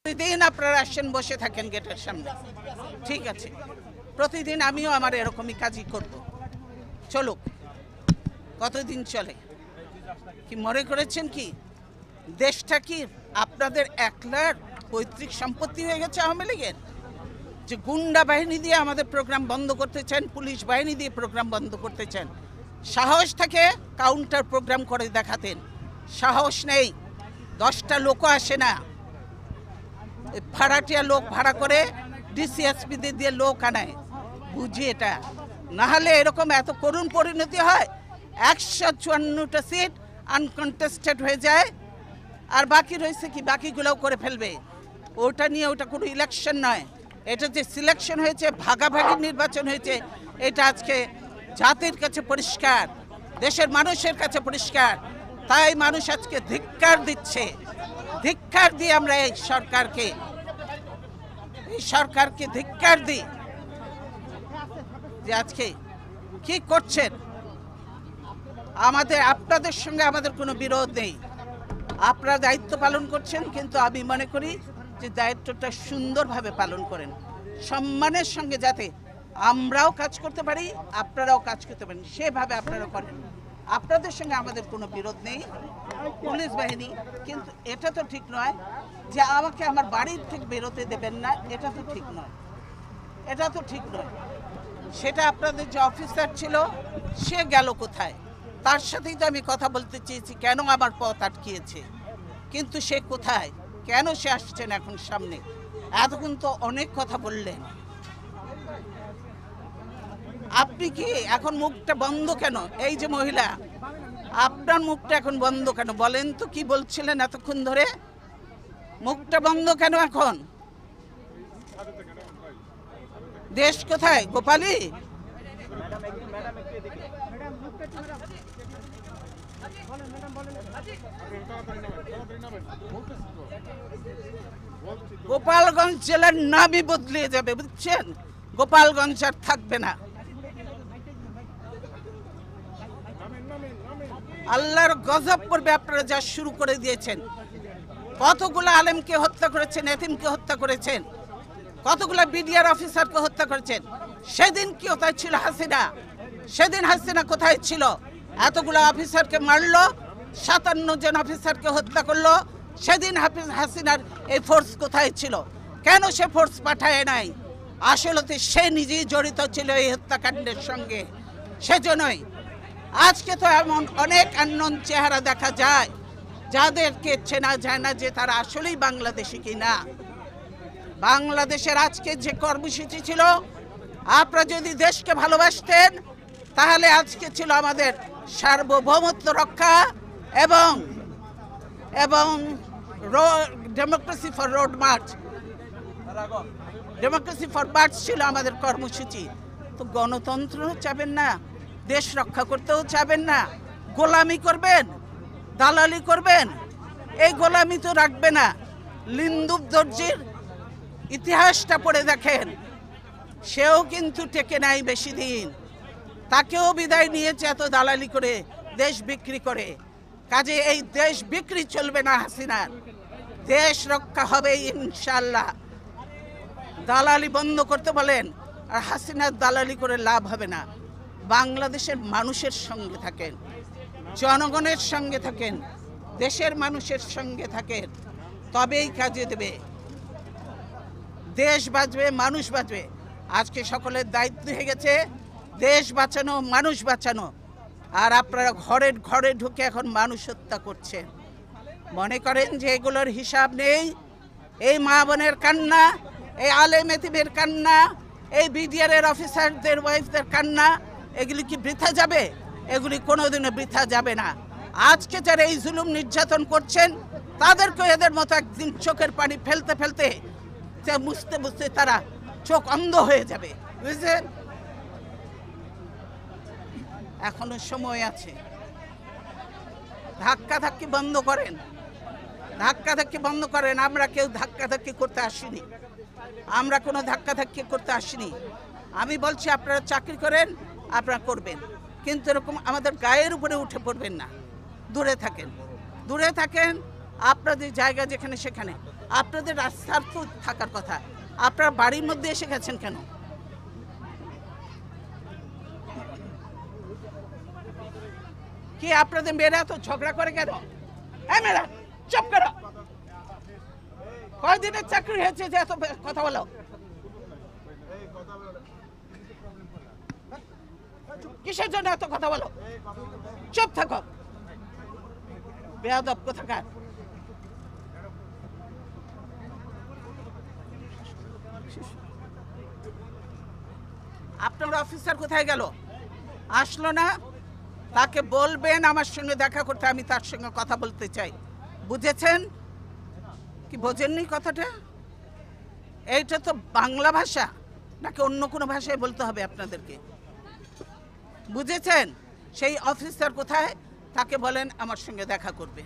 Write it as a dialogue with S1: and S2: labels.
S1: প্রতিদিন আপনারা আসেন, বসে থাকেন গেটের সামনে, ঠিক আছে, প্রতিদিন আমিও আমার এরকমই কাজই করব, চলুক, কতদিন চলে? কি মনে করেছেন কি দেশটা কি আপনাদের একলার পৈতৃক সম্পত্তি হয়ে গেছে আওয়ামী লীগের? যে গুন্ডা বাহিনী দিয়ে আমাদের প্রোগ্রাম বন্ধ করতে চান, পুলিশ বাহিনী দিয়ে প্রোগ্রাম বন্ধ করতে চান, সাহস থাকে কাউন্টার প্রোগ্রাম করে দেখাতেন, সাহস নেই, 10টা লোকও আসে না, ভাড়াটিয়া লোক ভাড়া করে ডিসিএসপি দিয়ে লোক আনায়, বুঝি এটা, না হলে এরকম এত করুণ পরিণতি হয়, 154টা সিট আনকন্টেস্টেড হয়ে যায়, আর বাকি রয়েছে কি, বাকিগুলোও করে ফেলবে। ওটা নিয়ে ওটা কোনো ইলেকশন নয়, এটা যে সিলেকশন হয়েছে, ভাগাভাগি নির্বাচন হয়েছে, এটা আজকে জাতির কাছে পরিষ্কার, দেশের মানুষের কাছে পরিষ্কার। তাই মানুষ আজকে ধিক্কার দিচ্ছে, ধিক্কার দিয়ে আমরা এই সরকারকে ধিক্কার দিই যে আজকে কি করছেন। আপনাদের সঙ্গে আমাদের কোনো বিরোধ নেই, আপনারা দায়িত্ব পালন করছেন, কিন্তু আমি মনে করি যে দায়িত্বটা সুন্দরভাবে পালন করেন, সম্মানের সঙ্গে, যাতে আমরাও কাজ করতে পারি, আপনারাও কাজ করতে পারেন, সেভাবে আপনারা করেন। আপনাদের সঙ্গে আমাদের কোনো বিরোধ নেই, পুলিশ বাহিনী, কিন্তু এটা তো ঠিক নয় যে আমাকে আমার বাড়ির থেকে বেরোতে দেবেন না, এটা তো ঠিক নয়, এটা তো ঠিক নয়। সেটা আপনাদের যে অফিসার ছিল সে গেল কোথায়? তার সাথেই তো আমি কথা বলতে চেয়েছি, কেন আমার পথ আটকিয়েছে, কিন্তু সে কোথায়, কেন সে আসছেন এখন সামনে? এতক্ষণ তো অনেক কথা বললেন, আপনি কি এখন মুখটা বন্ধ কেন? এই যে মহিলা, আপনার মুখটা এখন বন্ধ কেন বলেন তো? কি বলছিলেন এতক্ষণ ধরে? মুখটা বন্ধ কেন এখন? দেশ কোথায়? গোপালী, গোপালগঞ্জ জেলার নামই বদলে যাবে, বুঝছেন? গোপালগঞ্জ আর থাকবে না। আল্লাহর গজব পড়বে আপনারা যা শুরু করে দিয়েছেন। কতগুলো আলেমকে হত্যা করেছেন, এতিমকে হত্যা করেছেন, কতগুলো বিডিআর অফিসারকে হত্যা করেছেন। সেদিন কি কোথায় ছিল হাসিনা? সেদিন হাসিনা কোথায় ছিল? এতগুলো অফিসারকে মারলো, 57 জন অফিসারকে হত্যা করলো, সেদিন হাসিনার এই ফোর্স কোথায় ছিল? কেন সে ফোর্স পাঠায় নাই? আসলে সে নিজেই জড়িত ছিল এই হত্যাকাণ্ডের সঙ্গে, সেজন্যই আজকে তো এমন অনেক আননোন চেহারা দেখা যায় যাদেরকে চেনা যায় না যে তারা আসলেই বাংলাদেশি কিনা। বাংলাদেশের আজকে যে কর্মসূচি ছিল, আপনারা যদি দেশকে ভালোবাসতেন তাহলে আজকে ছিল আমাদের সার্বভৌমত্ব রক্ষা এবং democracy for road March, democracy for March ছিল আমাদের কর্মসূচি। তো গণতন্ত্র চাবেন না, দেশ রক্ষা করতেও চাবেন না, গোলামি করবেন, দালালি করবেন। এই গোলামি তো রাখবে না। লিন্দুব দর্জির ইতিহাসটা পড়ে দেখেন, সেও কিন্তু টেকে নাই বেশি দিন, তাকেও বিদায় নিয়েছে এত দালালি করে, দেশ বিক্রি করে। কাজে এই দেশ বিক্রি চলবে না হাসিনার, দেশ রক্ষা হবে ইনশাল্লাহ। দালালি বন্ধ করতে বলেন, আর হাসিনার দালালি করে লাভ হবে না। বাংলাদেশের মানুষের সঙ্গে থাকেন, জনগণের সঙ্গে থাকেন, দেশের মানুষের সঙ্গে থাকেন, তবেই কাজে দেবে, দেশ বাঁচবে, মানুষ বাঁচবে। আজকে সকলের দায়িত্ব হয়ে গেছে দেশ বাঁচানো, মানুষ বাঁচানো, আর আপনারা ঘরে ঘরে ঢুকে এখন মানুষ হত্যা করছেন। মনে করেন যে এগুলোর হিসাব নেই? এই মা বোনের কান্না, এই আলেম এতিমের কান্না, এই বিডিআরের অফিসারদের ওয়াইফদের কান্না, এগুলি কি বৃথা যাবে? এগুলি কোনোদিনও বৃথা যাবে না। আজকে যারা এই জুলুম নির্যাতন করছেন তাদেরকে এদের মতো একদিন চোখের পানি ফেলতে ফেলতে, মুছতে মুছতে তারা চোখ অন্ধ হয়ে যাবে, বুঝলেন? এখনো সময় আছে, ধাক্কাধাক্কি বন্ধ করেন, ধাক্কাধাক্কি বন্ধ করেন। আমরা কেউ ধাক্কাধাক্কি করতে আসিনি, আমরা কোনো ধাক্কাধাক্কি করতে আসিনি। আমি বলছি আপনারা চাকরি করেন, আপনারা করবেন, কিন্তু এরকম আমাদের গায়ের উপরে উঠে পড়বেন না। দূরে থাকেন, দূরে থাকেন, আপনাদের জায়গা যেখানে সেখানে। আপনাদের রাস্তার তো থাকার কথা, আপনারা বাড়ির মধ্যে এসে গেছেন কেন? কি আপনাদের মেয়েরা তো ঝগড়া করে কেন? হ্যাঁ মেয়েরা চুপ করো। কয়দিনের চাকরি হয়েছে যে এত কথা বলো? কিসের জন্য এত কথা বলো? চুপ থাকো, বেয়াদব কোথাকার। আপনার অফিসার কোথায় গেল? আসলো না? তাকে বলবেন আমার সঙ্গে দেখা করতে, আমি তার সঙ্গে কথা বলতে চাই। বুঝেছেন কি বোঝেননি কথাটা? এইটা তো বাংলা ভাষা নাকি অন্য কোনো ভাষায় বলতে হবে আপনাদেরকে? বুঝেছেন? সেই অফিসার কোথায়? তাকে বলেন আমার সঙ্গে দেখা করবে।